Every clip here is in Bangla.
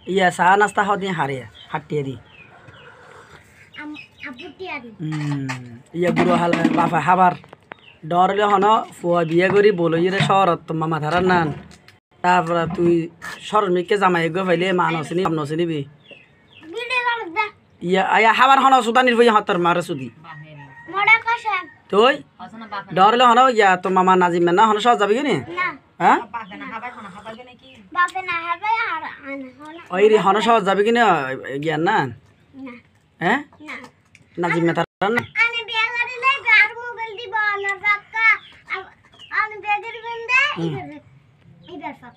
iya saha nasta hau dia hari hati di iya guru hal bafa habar ডরলে হন ফুয়া বিয়ে করি বলই রে শহরত তোমার মাথার নান তারপরে তুই শরমিককে জামাই গো ফাইলে মানসিনি আমনসিনি বি ইয়া আয়া হাবার হন সুদানির বই হাতর মারে সুদি তুই ডরলে হন ইয়া তো মামা নাজিম না হন সহ যাবি কিনি হ্যাঁ ওই রে হন সহ যাবি কিনি জ্ঞান না হ্যাঁ নাজিম মেতার না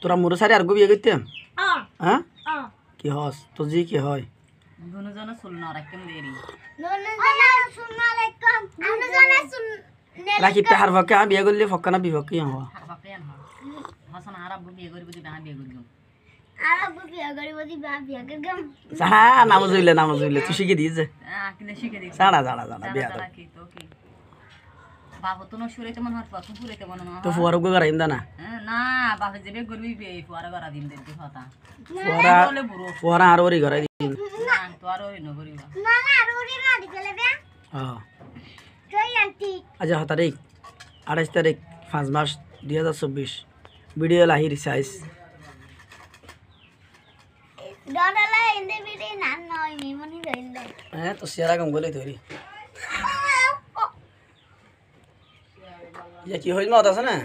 তোরা মোর সারি আর বিয়ে করতে হ্যাঁ কি হস তো জি কি হয় রাখি হার ভকে বিয়ে করলে ফক্কা না বিভক্তি হওয়া নাম জুইলে তুই শিখে দিয়েছে জানা জানা জানা বিয়া বাবা তো নশুরে তেমন হট পাছু পুরেতে বন না তো ফুয়ার গো গরাইম দানা না বাবা যেবে গরবি বে ফুয়ার গরা দিন দেতে হতা ফুয়ারা আর ওরি গরাই দিন না তো আর ওরি ন করিবা না না আর ওরি না দিলে বে হ্যাঁ কই আন্টি আজ তারিখ 28 তারিখ 5 মাস 2024 ভিডিও লাহির সাইজ ডডালা ইন্দে ভিডিও না নয় মেমনি রইলে হ্যাঁ তো সেরা কম বলে ধরি ইয়া কি হইল মত আছে না